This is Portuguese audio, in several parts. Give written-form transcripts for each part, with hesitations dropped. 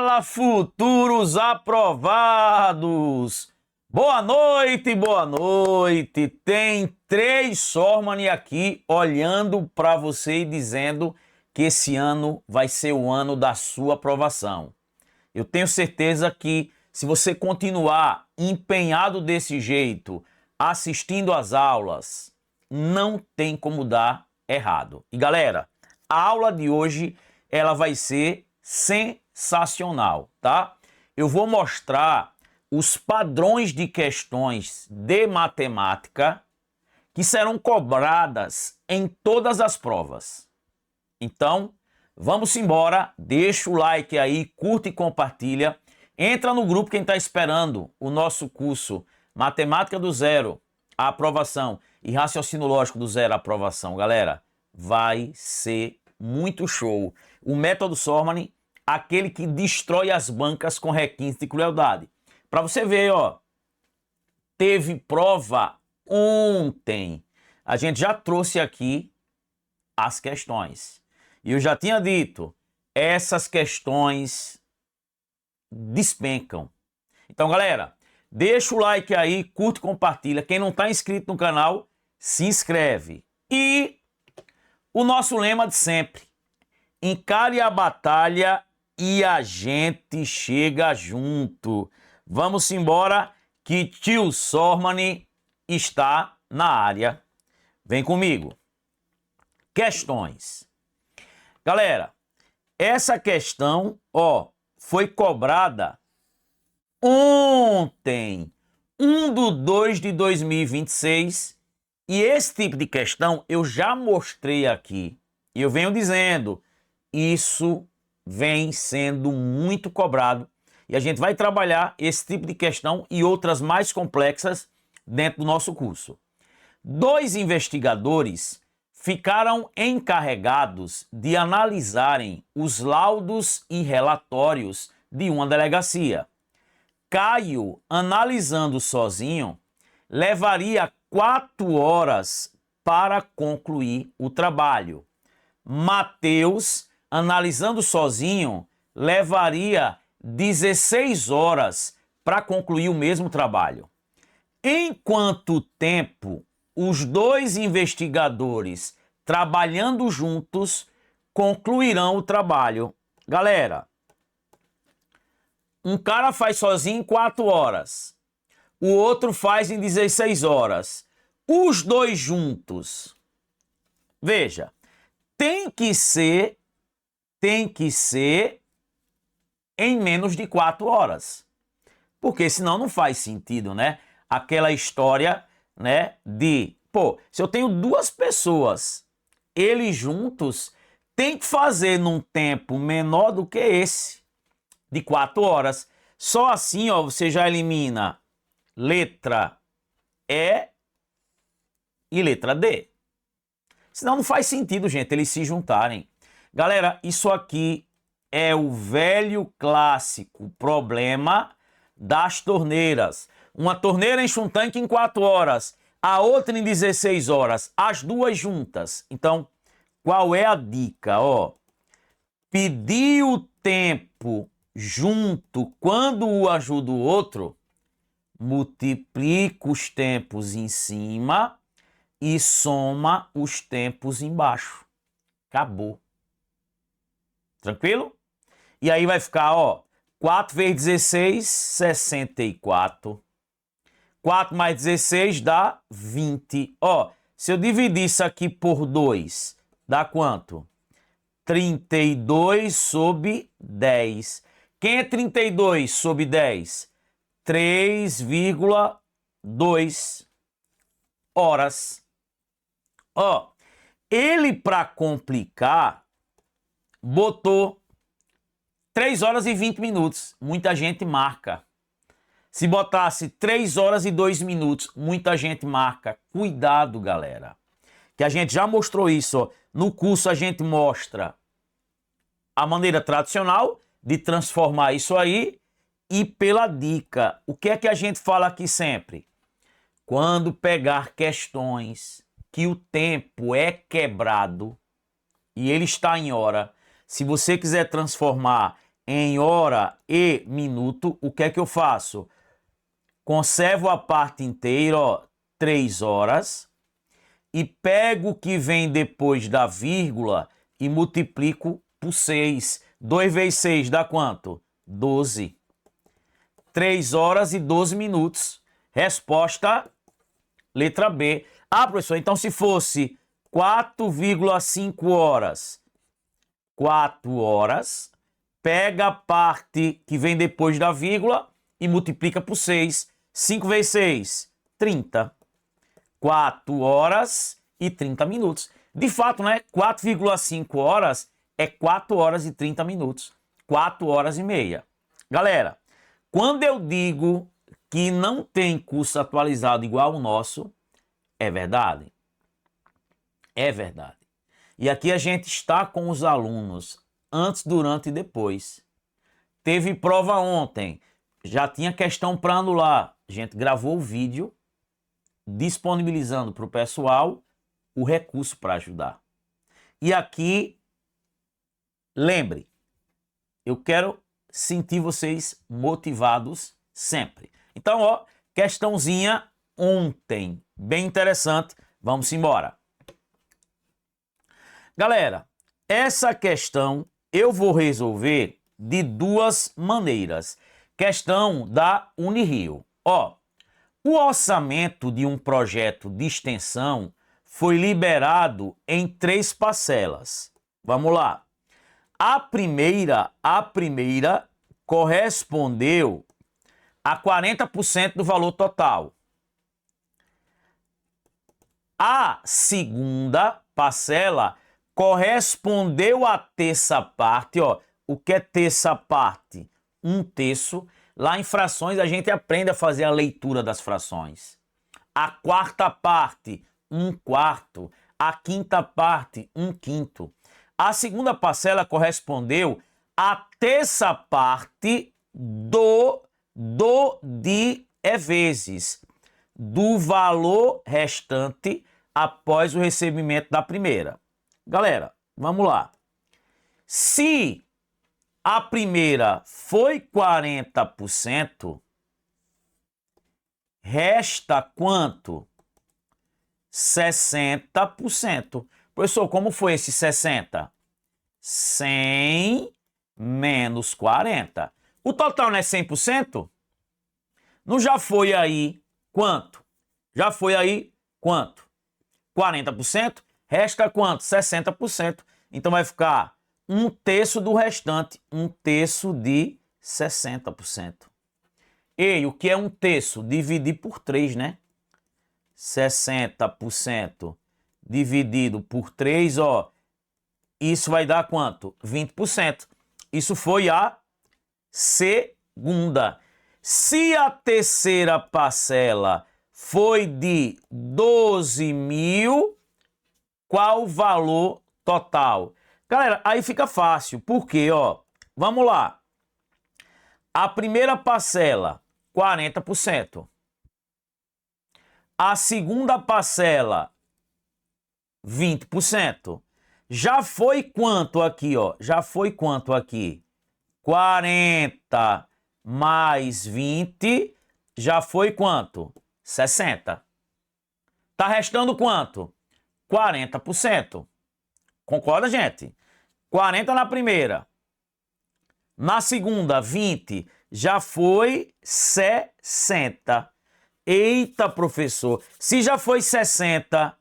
Fala, futuros aprovados! Boa noite, boa noite! Tem 3 Sormani aqui olhando para você e dizendo que esse ano vai ser o ano da sua aprovação. Eu tenho certeza que se você continuar empenhado desse jeito, assistindo às aulas, não tem como dar errado. E galera, a aula de hoje ela vai ser sensacional, tá? Eu vou mostrar os padrões de questões de matemática que serão cobradas em todas as provas. Então, vamos embora, deixa o like aí, curte e compartilha. Entra no grupo quem está esperando o nosso curso Matemática do Zero, a aprovação, e Raciocínio Lógico do Zero, a aprovação. Galera, vai ser muito show. O método Sormani, aquele que destrói as bancas com requinte de crueldade. Para você ver, ó, teve prova ontem. A gente já trouxe aqui as questões. E eu já tinha dito, essas questões despencam. Então, galera, deixa o like aí, curte, compartilha. Quem não está inscrito no canal, se inscreve. E o nosso lema de sempre, encare a batalha e a gente chega junto. Vamos embora que tio Sormani está na área. Vem comigo. Questões. Galera, essa questão, ó, foi cobrada ontem, 1/2 de 2026, e esse tipo de questão eu já mostrei aqui. E eu venho dizendo, isso vem sendo muito cobrado. E a gente vai trabalhar esse tipo de questão e outras mais complexas dentro do nosso curso. 2 investigadores ficaram encarregados de analisarem os laudos e relatórios de uma delegacia. Caio, analisando sozinho, levaria 4 horas para concluir o trabalho. Mateus, analisando sozinho, levaria 16 horas para concluir o mesmo trabalho. Em quanto tempo os 2 investigadores, trabalhando juntos, concluirão o trabalho? Galera, um cara faz sozinho em 4 horas, o outro faz em 16 horas. Os 2 juntos, veja, tem que ser em menos de 4 horas. Porque senão não faz sentido, né? Aquela história, né, de, pô, se eu tenho 2 pessoas, eles juntos tem que fazer num tempo menor do que esse, de 4 horas. Só assim, ó, você já elimina letra E e letra D. Senão não faz sentido, gente, eles se juntarem. Galera, isso aqui é o velho clássico problema das torneiras. Uma torneira enche um tanque em 4 horas, a outra em 16 horas, as 2 juntas. Então, qual é a dica? Ó, pedir o tempo junto quando um ajuda o outro, multiplica os tempos em cima e soma os tempos embaixo. Acabou. Tranquilo? E aí vai ficar, ó, 4 vezes 16, 64. 4 mais 16 dá 20. Ó, se eu dividir isso aqui por 2, dá quanto? 32 sobre 10. Quem é 32 sobre 10? 3,2 horas. Ó, ele, para complicar, botou 3 horas e 20 minutos. Muita gente marca. Se botasse 3 horas e 2 minutos, muita gente marca. Cuidado, galera. Que a gente já mostrou isso, ó. No curso a gente mostra a maneira tradicional de transformar isso aí e pela dica. O que é que a gente fala aqui sempre? Quando pegar questões que o tempo é quebrado e ele está em hora, se você quiser transformar em hora e minuto, o que é que eu faço? Conservo a parte inteira, ó, 3 horas, e pego o que vem depois da vírgula e multiplico por 6. 2 vezes 6 dá quanto? 12. 3 horas e 12 minutos. Resposta, letra B. Ah, professor, então se fosse 4,5 horas, 4 horas, pega a parte que vem depois da vírgula e multiplica por 6. 5 vezes 6, 30. 4 horas e 30 minutos. De fato, né? 4,5 horas é 4 horas e 30 minutos. 4 horas e meia. Galera, quando eu digo que não tem curso atualizado igual ao nosso, é verdade. É verdade. E aqui a gente está com os alunos antes, durante e depois. Teve prova ontem, já tinha questão para anular. A gente gravou o vídeo disponibilizando para o pessoal o recurso para ajudar. E aqui, lembre, eu quero sentir vocês motivados sempre. Então, ó, questãozinha ontem, bem interessante. Vamos embora. Galera, essa questão eu vou resolver de duas maneiras. Questão da Unirio. Ó, o orçamento de um projeto de extensão foi liberado em 3 parcelas. Vamos lá. A primeira correspondeu a 40% do valor total. A segunda parcela correspondeu à terça parte, ó. O que é terça parte? 1/3. Lá em frações a gente aprende a fazer a leitura das frações. A quarta parte, 1/4. A quinta parte, 1/5. A segunda parcela correspondeu à terça parte vezes do valor restante após o recebimento da primeira. Galera, vamos lá. Se a primeira foi 40%, resta quanto? 60%. Professor, como foi esse 60? 100 menos 40. O total não é 100%? Não já foi aí quanto? Já foi aí quanto? 40%? Resta quanto? 60%. Então vai ficar 1/3 do restante, 1/3 de 60%. E o que é 1/3? Dividir por 3, né? 60% dividido por 3, ó. Isso vai dar quanto? 20%. Isso foi a segunda. Se a terceira parcela foi de 12 mil, qual o valor total? Galera, aí fica fácil, porque, ó, vamos lá. A primeira parcela, 40%. A segunda parcela, 20%. Já foi quanto aqui, ó? Já foi quanto aqui? 40 mais 20, já foi quanto? 60. Tá restando quanto? 40%. Concorda, gente? 40 na primeira. Na segunda, 20. Já foi 60. Eita, professor. Se já foi 60,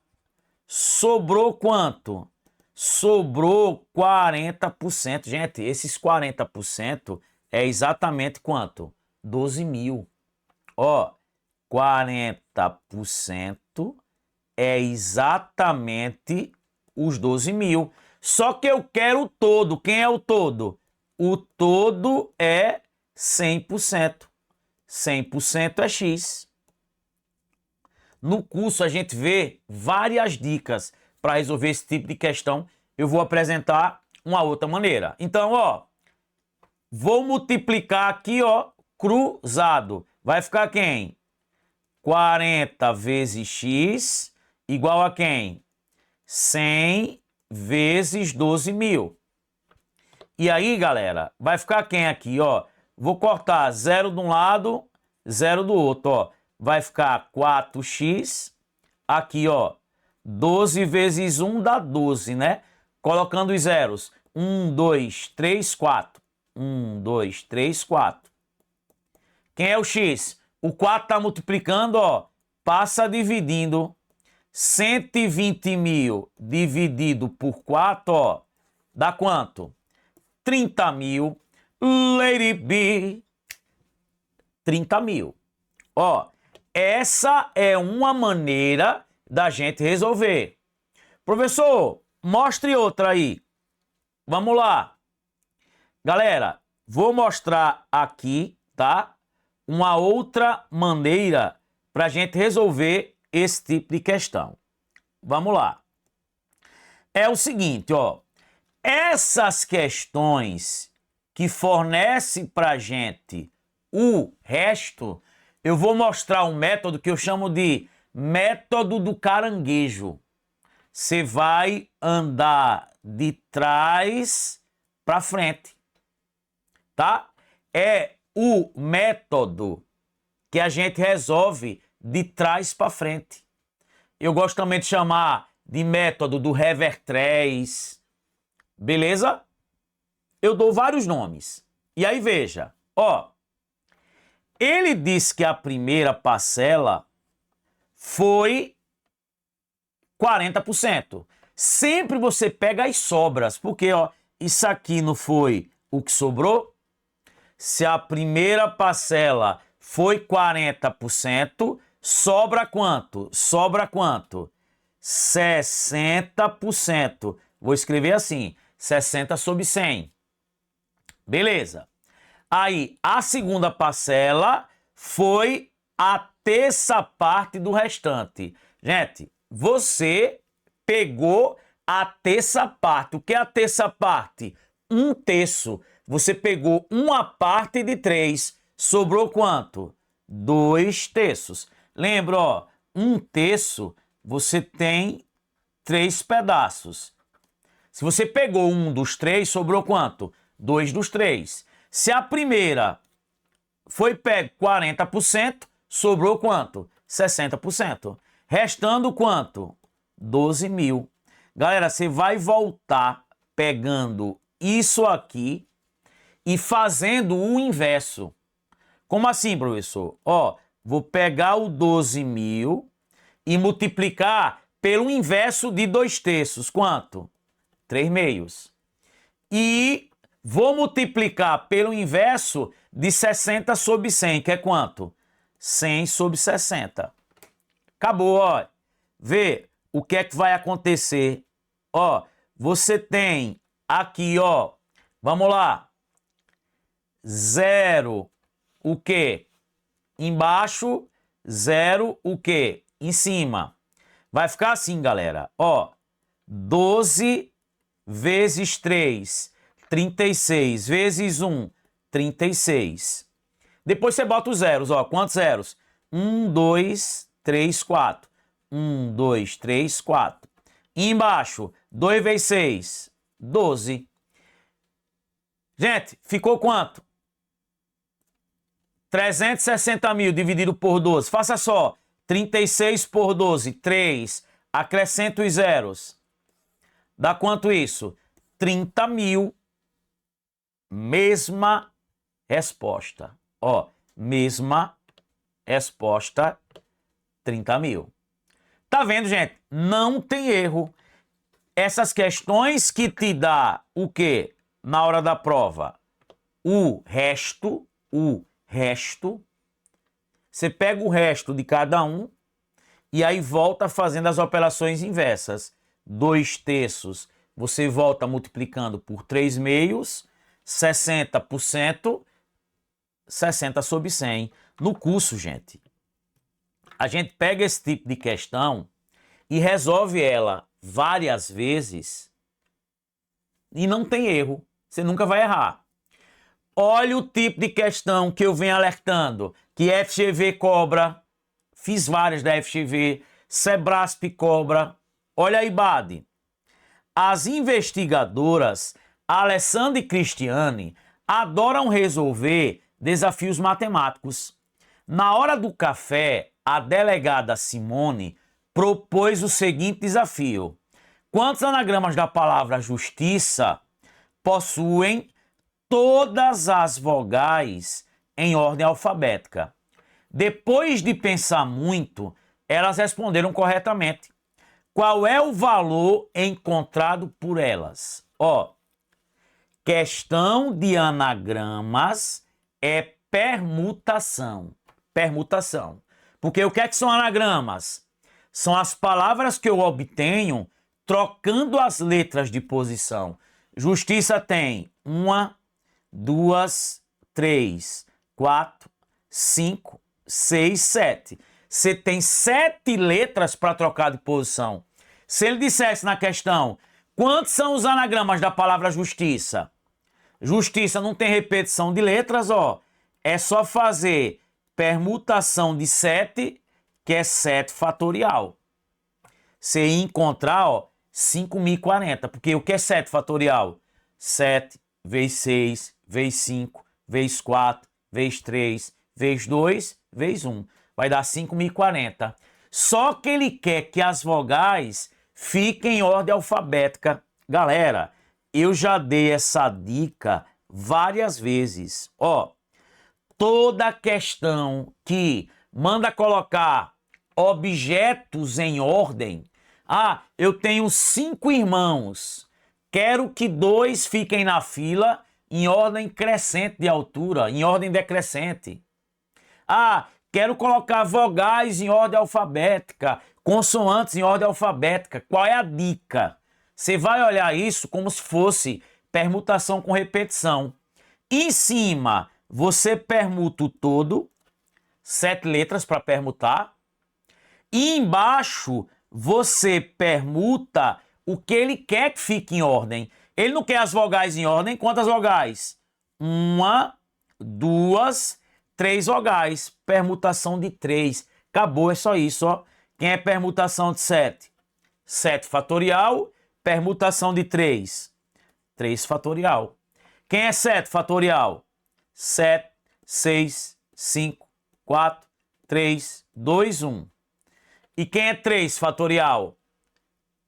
sobrou quanto? Sobrou 40%. Gente, esses 40% é exatamente quanto? 12 mil. Ó, 40% é exatamente os 12 mil. Só que eu quero o todo. Quem é o todo? O todo é 100%. 100% é X. No curso a gente vê várias dicas para resolver esse tipo de questão. Eu vou apresentar uma outra maneira. Então, ó, vou multiplicar aqui, ó, cruzado. Vai ficar quem? 40 vezes X igual a quem? 100 vezes 12 mil. E aí, galera, vai ficar quem aqui, ó? Vou cortar 0 de um lado, 0 do outro, ó. Vai ficar 4x. Aqui, ó. 12 vezes 1 dá 12, né? Colocando os zeros. 1, 2, 3, 4. 1, 2, 3, 4. Quem é o x? O 4 está multiplicando, ó. Passa dividindo. 120 mil dividido por 4, ó. Dá quanto? 30 mil. Let it be. 30 mil. Ó, essa é uma maneira da gente resolver. Professor, mostre outra aí. Vamos lá. Galera, vou mostrar aqui, tá? Uma outra maneira para a gente resolver esse tipo de questão. Vamos lá. É o seguinte, ó. Essas questões que fornecem para a gente o resto, eu vou mostrar um método que eu chamo de método do caranguejo. Você vai andar de trás para frente, tá? É o método que a gente resolve de trás para frente. Eu gosto também de chamar de método do revertrés. Beleza? Eu dou vários nomes. E aí veja, ó. Ele disse que a primeira parcela foi 40%. Sempre você pega as sobras, porque ó, isso aqui não foi o que sobrou? Se a primeira parcela foi 40%, sobra quanto? Sobra quanto? 60%. Vou escrever assim, 60 sobre 100. Beleza. Aí, a segunda parcela foi a terça parte do restante. Gente, você pegou a terça parte. O que é a terça parte? 1/3. Você pegou uma parte de 3. Sobrou quanto? 2/3. Lembra, ó, 1/3, você tem 3 pedaços. Se você pegou 1 dos 3, sobrou quanto? 2 dos 3. Se a primeira foi pego 40%, sobrou quanto? 60%. Restando quanto? 12 mil. Galera, você vai voltar pegando isso aqui e fazendo o inverso. Como assim, professor? Ó, vou pegar o 12 mil e multiplicar pelo inverso de 2/3. Quanto? 3 meios. E vou multiplicar pelo inverso de 60 sobre 100, que é quanto? 100 sobre 60. Acabou, ó. Vê o que é que vai acontecer. Ó, você tem aqui, ó, vamos lá. 0, o quê? Embaixo, 0, o quê? Em cima. Vai ficar assim, galera. Ó, 12 vezes 3, 36, vezes 1, 36. Depois você bota os zeros, ó. Quantos zeros? 1, 2, 3, 4. 1, 2, 3, 4. E embaixo, 2 vezes 6, 12. Gente, ficou quanto? 360 mil dividido por 12. Faça só. 36 por 12, 3. Acrescenta os zeros. Dá quanto isso? 30 mil. Mesma resposta. Ó, mesma resposta, 30 mil. Tá vendo, gente? Não tem erro. Essas questões que te dá o quê? Na hora da prova? O resto. Você pega o resto de cada um e aí volta fazendo as operações inversas. 2/3 você volta multiplicando por 3 meios, 60%, 60 sobre 100. No curso, gente, a gente pega esse tipo de questão e resolve ela várias vezes e não tem erro. Você nunca vai errar. Olha o tipo de questão que eu venho alertando, que FGV cobra, fiz várias da FGV, Sebrasp cobra. Olha aí, Bade. As investigadoras Alessandra e Cristiane adoram resolver desafios matemáticos. Na hora do café, a delegada Simone propôs o seguinte desafio: quantos anagramas da palavra justiça possuem todas as vogais em ordem alfabética? Depois de pensar muito, elas responderam corretamente. Qual é o valor encontrado por elas? Questão de anagramas é permutação. Permutação. Porque o que é que são anagramas? São as palavras que eu obtenho trocando as letras de posição. Justiça tem 1, 2, 3, 4, 5, 6, 7. Você tem 7 letras para trocar de posição. Se ele dissesse na questão, quantos são os anagramas da palavra justiça? Justiça não tem repetição de letras, é só fazer permutação de 7, que é 7 fatorial. Você ia encontrar, 5.040, porque o que é 7 fatorial? 7 vezes 6, vezes 5, vezes 4, vezes 3, vezes 2, vezes 1. Vai dar 5.040. Só que ele quer que as vogais fiquem em ordem alfabética. Galera, eu já dei essa dica várias vezes. Toda questão que manda colocar objetos em ordem. Eu tenho 5 irmãos. Quero que 2 fiquem na fila em ordem crescente de altura, em ordem decrescente. Quero colocar vogais em ordem alfabética, consoantes em ordem alfabética. Qual é a dica? Você vai olhar isso como se fosse permutação com repetição. Em cima, você permuta o todo, 7 letras para permutar. E embaixo, você permuta o que ele quer que fique em ordem. Ele não quer as vogais em ordem. Quantas vogais? 1, 2, 3 vogais. Permutação de 3. Acabou, é só isso, Quem é permutação de 7? 7 fatorial. Permutação de 3. 3 fatorial. Quem é 7 fatorial? 7, 6, 5, 4, 3, 2, 1. E quem é 3 fatorial?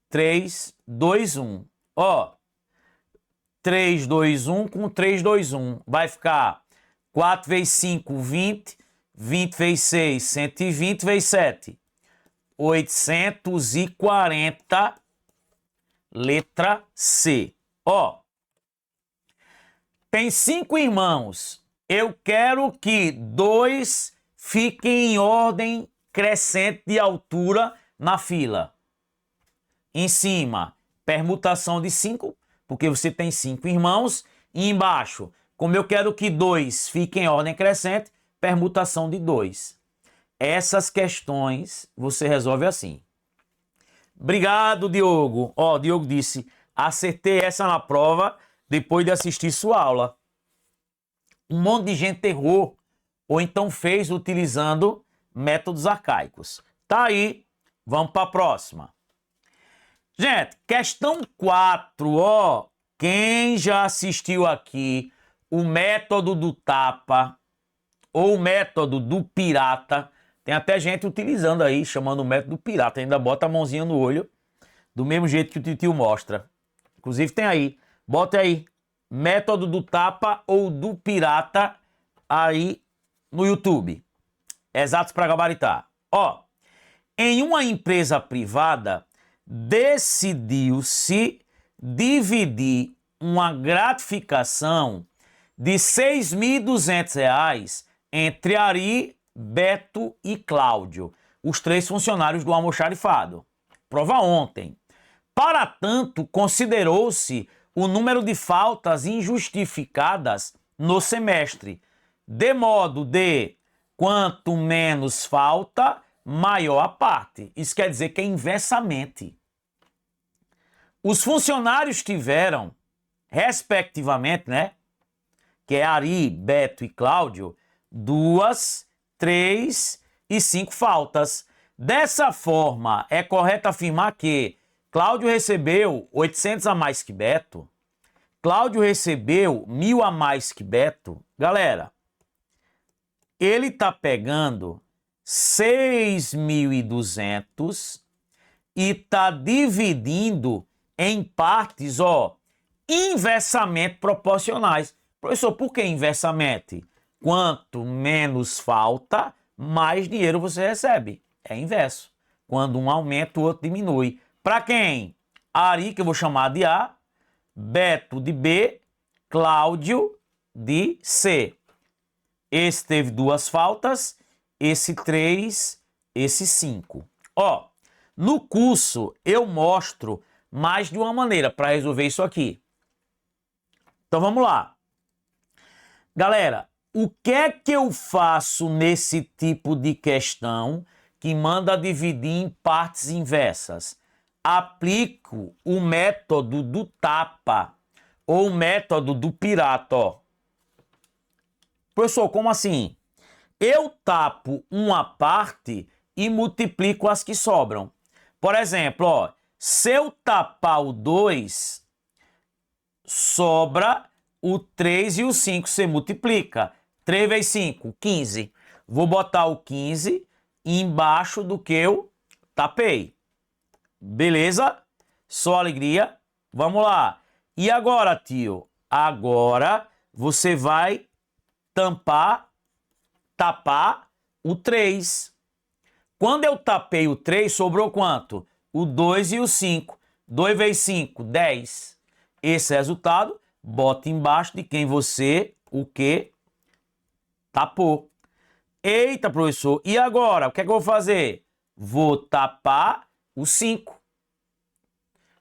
3, 2, 1. 3, 2, 1 com 3, 2, 1. Vai ficar 4 vezes 5, 20. 20 vezes 6, 120 vezes 7. 840. Letra C. Tem 5 irmãos. Eu quero que 2 fiquem em ordem crescente de altura na fila. Em cima, permutação de 5, porque você tem 5 irmãos. E embaixo, como eu quero que 2 fiquem em ordem crescente, permutação de 2. Essas questões você resolve assim. Obrigado, Diogo. Diogo disse, acertei essa na prova depois de assistir sua aula. Um monte de gente errou ou então fez utilizando métodos arcaicos. Tá aí, vamos para a próxima. Gente, questão 4, quem já assistiu aqui o método do tapa ou o método do pirata, tem até gente utilizando aí, chamando o método do pirata, ainda bota a mãozinha no olho, do mesmo jeito que o titio mostra. Inclusive tem aí, bota aí, método do tapa ou do pirata aí no YouTube. Exatos para gabaritar. Em uma empresa privada, decidiu-se dividir uma gratificação de R$ 6.200 entre Ari, Beto e Cláudio, os 3 funcionários do almoxarifado. Prova ontem. Para tanto, considerou-se o número de faltas injustificadas no semestre, de modo de quanto menos falta, maior a parte. Isso quer dizer que é inversamente. Os funcionários tiveram, respectivamente, que é Ari, Beto e Cláudio, 2, 3 e 5 faltas. Dessa forma, é correto afirmar que Cláudio recebeu 800 a mais que Beto, Cláudio recebeu 1.000 a mais que Beto. Galera, ele tá pegando 6.200 e tá dividindo em partes, ó, inversamente proporcionais. Professor, por que inversamente? Quanto menos falta, mais dinheiro você recebe. É inverso. Quando um aumenta, o outro diminui. Para quem? Ari, que eu vou chamar de A, Beto de B, Cláudio de C. Esse teve 2 faltas, esse 3, esse 5. Ó, no curso eu mostro mais de uma maneira para resolver isso aqui. Então vamos lá. Galera, o que é que eu faço nesse tipo de questão que manda dividir em partes inversas? Aplico o método do tapa ou o método do pirata, ó. Professor, como assim? Eu tapo uma parte e multiplico as que sobram. Por exemplo, ó, se eu tapar o 2, sobra o 3 e o 5, você multiplica. 3 vezes 5, 15. Vou botar o 15 embaixo do que eu tapei. Beleza? Só alegria. Vamos lá. E agora, tio? Agora você vai tapar o 3. Quando eu tapei o 3, sobrou quanto? O 2 e o 5. 2 vezes 5, 10. Esse resultado, bota embaixo de quem você, o que, tapou. Eita, professor, e agora? O que é que eu vou fazer? Vou tapar o 5.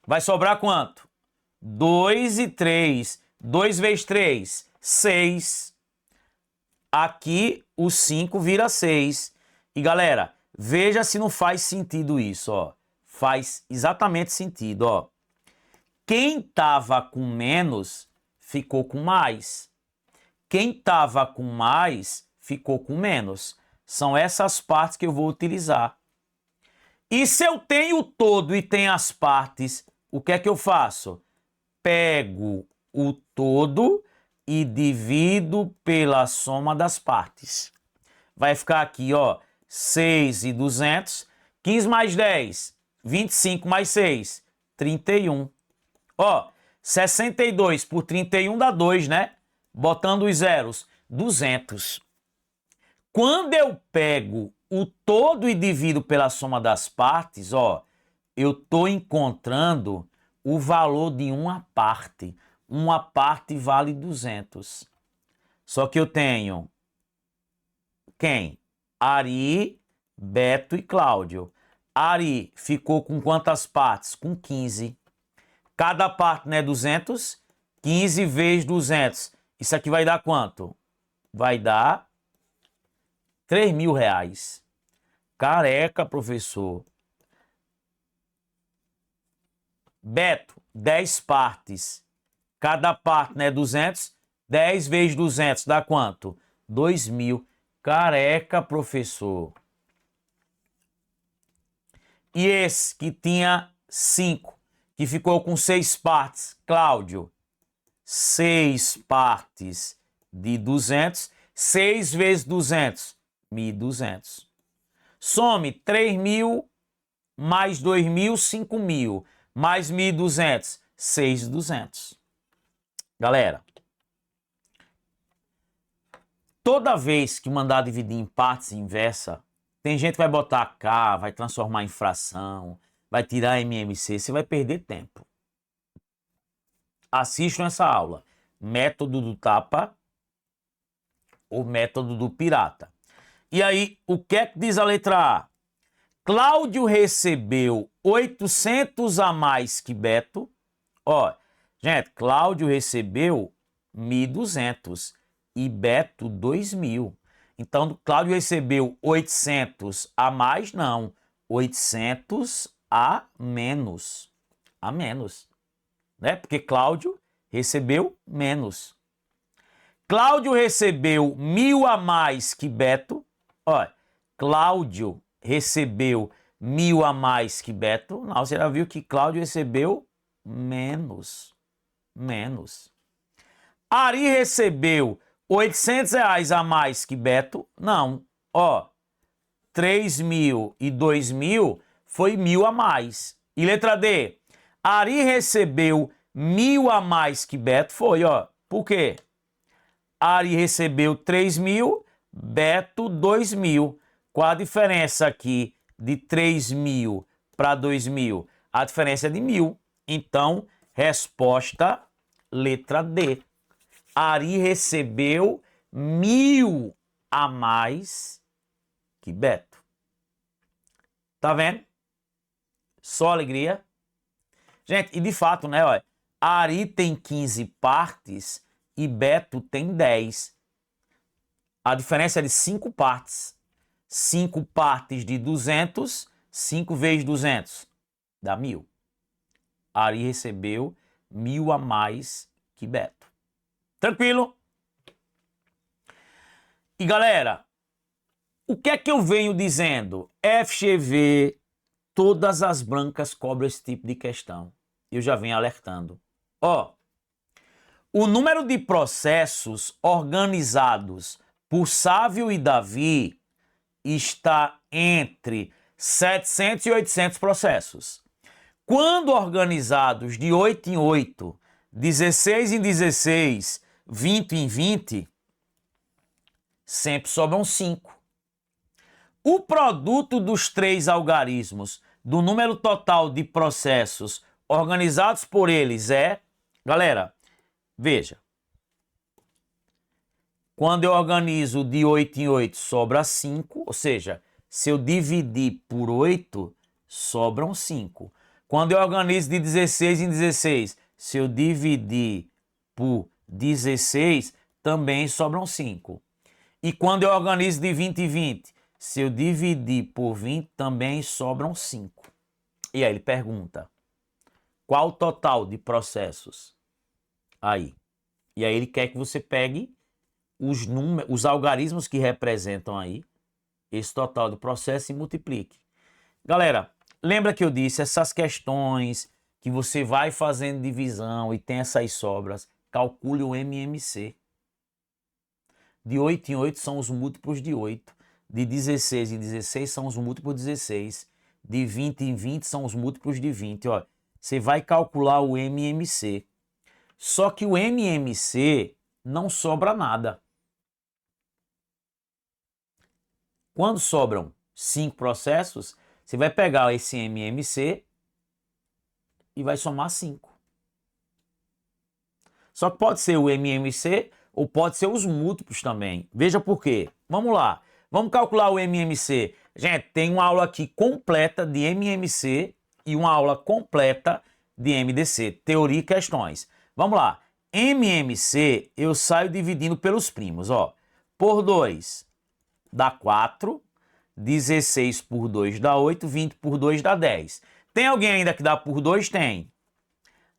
Vai sobrar quanto? 2 e 3. 2 vezes 3, 6. Aqui o 5 vira 6. E galera, veja se não faz sentido isso, ó. Faz exatamente sentido, ó. Quem tava com menos ficou com mais. Quem tava com mais ficou com menos. São essas partes que eu vou utilizar. E se eu tenho o todo e tenho as partes, o que é que eu faço? Pego o todo e divido pela soma das partes. Vai ficar aqui, ó, 6.200, 15 mais 10, 25 mais 6, 31. Ó, 62 por 31 dá 2, né? Botando os zeros, 200. Quando eu pego o todo e divido pela soma das partes, ó, eu tô encontrando o valor de uma parte. Uma parte vale 200. Só que eu tenho quem? Ari, Beto e Cláudio. Ari ficou com quantas partes? Com 15. Cada parte, né, 200? 15 vezes 200. Isso aqui vai dar quanto? Vai dar 3.000 reais. Careca, professor. Beto, 10 partes. Cada parte, né, 200? 10 vezes 200 dá quanto? 2.000. Careca, professor. E esse que tinha 5, que ficou com 6 partes, Cláudio. 6 partes de 200. 6 vezes 200, 1.200. Some 3.000 mais 2.000, 5.000. Mais 1.200, 6.200. Galera, toda vez que mandar dividir em partes inversa, tem gente que vai botar K, vai transformar em fração, vai tirar MMC, você vai perder tempo. Assistam essa aula. Método do tapa ou método do pirata. E aí, o que é que diz a letra A? Cláudio recebeu 800 a mais que Beto. Ó, gente, Cláudio recebeu 1.200 e Beto 2.000. Então, Cláudio recebeu 800 a mais? Não, 800 a menos. A menos, né? Porque Cláudio recebeu menos. Cláudio recebeu 1.000 a mais que Beto. Ó, Cláudio recebeu 1.000 a mais que Beto. Não, você já viu que Cláudio recebeu menos. Menos. Ari recebeu R$ 800 a mais que Beto? Não. Ó, 3.000 e 2.000 foi 1.000 a mais. E letra D, Ari recebeu 1.000 a mais que Beto? Foi, ó. Por quê? Ari recebeu 3.000, Beto 2.000. Qual a diferença aqui de 3.000 para 2.000? A diferença é de 1.000. Então, resposta letra D. Ari recebeu 1.000 a mais que Beto. Tá vendo? Só alegria. Gente, e de fato, né? Olha, Ari tem 15 partes e Beto tem 10. A diferença é de 5 partes. 5 partes de 200, 5 vezes 200, dá 1.000. Ari recebeu 1.000 a mais que Beto. Tranquilo? E galera, o que é que eu venho dizendo? FGV, todas as brancas cobram esse tipo de questão. Eu já venho alertando. Ó, o número de processos organizados por Sávio e Davi está entre 700 e 800 processos. Quando organizados de 8 em 8, 16 em 16, 20 em 20, sempre sobram 5. O produto dos 3 algarismos do número total de processos organizados por eles é... Galera, veja. Quando eu organizo de 8 em 8, sobra 5. Ou seja, se eu dividir por 8, sobram 5. Quando eu organizo de 16 em 16, se eu dividir por 16, também sobram 5. E quando eu organizo de 20 em 20, se eu dividir por 20, também sobram 5. E aí ele pergunta, qual o total de processos? Aí. E aí ele quer que você pegue os números, os algarismos que representam aí esse total de processo e multiplique. Galera, lembra que eu disse, essas questões que você vai fazendo divisão e tem essas sobras, calcule o MMC. De 8 em 8 são os múltiplos de 8. De 16 em 16 são os múltiplos de 16. De 20 em 20 são os múltiplos de 20. Ó, você vai calcular o MMC. Só que o MMC não sobra nada. Quando sobram 5 processos, você vai pegar esse MMC e vai somar 5. Só que pode ser o MMC ou pode ser os múltiplos também. Veja por quê. Vamos lá. Vamos calcular o MMC. Gente, tem uma aula aqui completa de MMC e uma aula completa de MDC. Teoria e questões. Vamos lá. MMC eu saio dividindo pelos primos. Ó. Por 2 dá 4. 16 por 2 dá 8. 20 por 2 dá 10. Tem alguém ainda que dá por 2? Tem.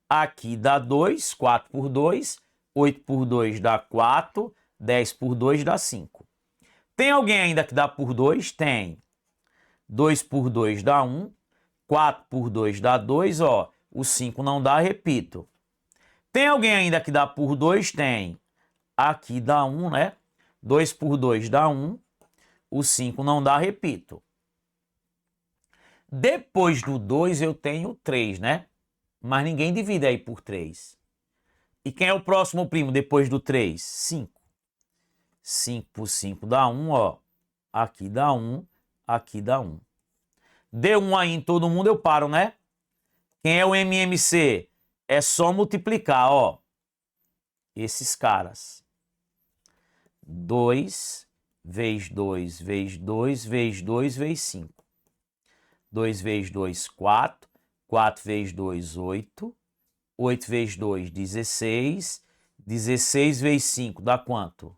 Aqui dá 2. 4 por 2. 8 por 2 dá 4. 10 por 2 dá 5. Tem alguém ainda que dá por 2? Tem. 2 por 2 dá 1. 4 por 2 dá 2. Ó, o 5 não dá, repito. Tem alguém ainda que dá por 2? Tem. Aqui dá 1, né? 2 por 2 dá 1. O 5 não dá, repito. Depois do 2 eu tenho 3, né? Mas ninguém divide aí por 3. E quem é o próximo primo depois do 3? 5. 5 por 5 dá 1, ó. Aqui dá 1, aqui dá 1. Deu 1 aí em todo mundo, eu paro, né? Quem é o MMC? É só multiplicar, ó. Esses caras. 2 vezes 2 vezes 2 vezes 2 vezes 5. 2 vezes 2, 4. 4 vezes 2, 8. 8 vezes 2, 16. 16 vezes 5 dá quanto?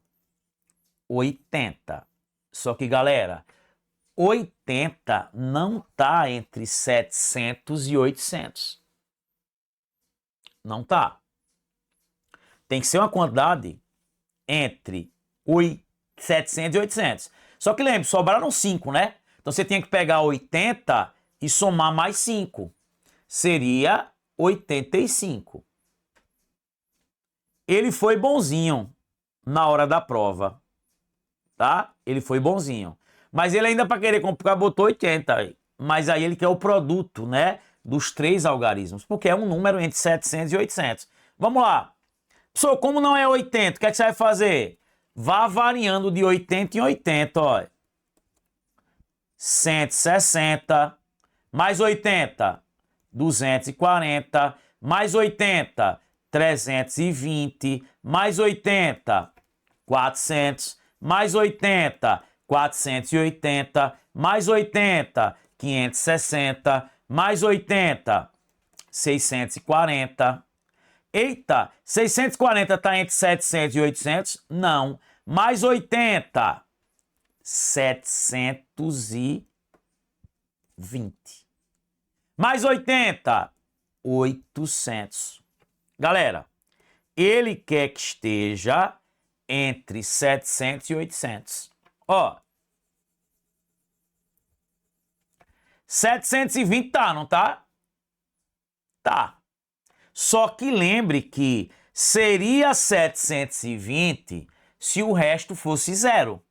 80. Só que, galera, 80 não está entre 700 e 800. Não tá. Tem que ser uma quantidade entre 700 e 800. Só que lembre, sobraram 5, né? Então você tinha que pegar 80 e somar mais 5. Seria 85. ele foi bonzinho na hora da prova, tá? Ele foi bonzinho. Mas ele ainda para querer complicar botou 80 aí. Mas aí ele quer o produto, né, dos 3 algarismos, porque é um número entre 700 e 800. Vamos lá. Pessoal, como não é 80, o que é que você vai fazer? Vá variando de 80 em 80, ó. 160, mais 80, 240, mais 80, 320, mais 80, 400, mais 80, 480, mais 80, 560, mais 80, 640. Eita, 640 está entre 700 e 800? Não. Mais 80, 720. Mais 80, 800. Galera, ele quer que esteja entre 700 e 800. Ó, 720 tá, não tá? Tá. Só que lembre que seria 720 se o resto fosse zero.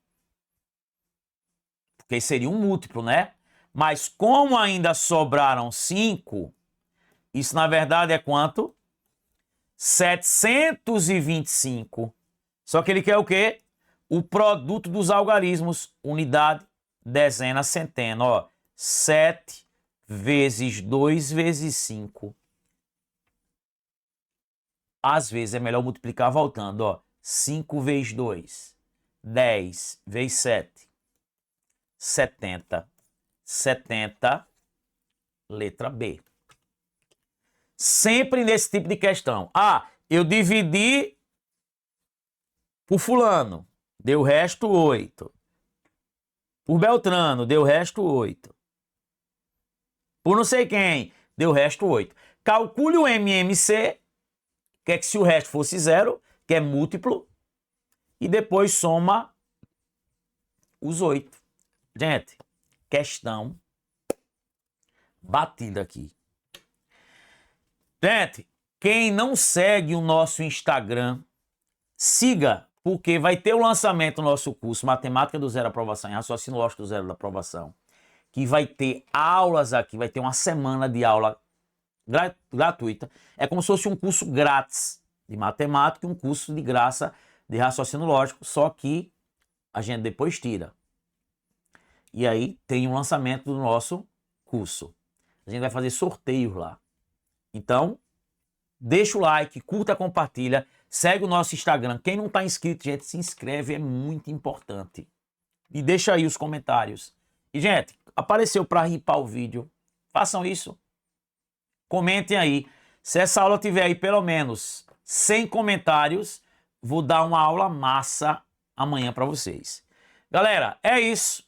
Porque seria um múltiplo, né? Mas como ainda sobraram 5, isso na verdade é quanto? 725. Só que ele quer o quê? O produto dos algarismos, unidade, dezena, centena. Ó, 7 vezes 2 vezes 5. Às vezes é melhor multiplicar voltando, ó. 5 vezes 2, 10 vezes 7, 70. 70, letra B. Sempre nesse tipo de questão. Ah, eu dividi por fulano, deu resto 8. Por Beltrano, deu resto 8. Por não sei quem, deu resto 8. Calcule o MMC, que é que se o resto fosse zero, que é múltiplo, e depois soma os 8. Gente, questão batida aqui. Gente, quem não segue o nosso Instagram, siga, porque vai ter o lançamento do nosso curso Matemática do Zero à Aprovação e Raciocínio Lógico do Zero da Aprovação, que vai ter aulas aqui, vai ter uma semana de aula gratuita. É como se fosse um curso grátis de matemática e um curso de graça de raciocínio lógico, só que a gente depois tira. E aí tem o lançamento do nosso curso. A gente vai fazer sorteios lá. Então, deixa o like, curta, compartilha, segue o nosso Instagram. Quem não está inscrito, gente, se inscreve, é muito importante. E deixa aí os comentários. E, gente, apareceu para ripar o vídeo. Façam isso. Comentem aí. Se essa aula tiver aí pelo menos 100 comentários, vou dar uma aula massa amanhã para vocês. Galera, é isso.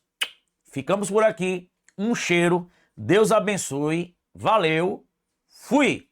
Ficamos por aqui. Um cheiro. Deus abençoe. Valeu. Fui.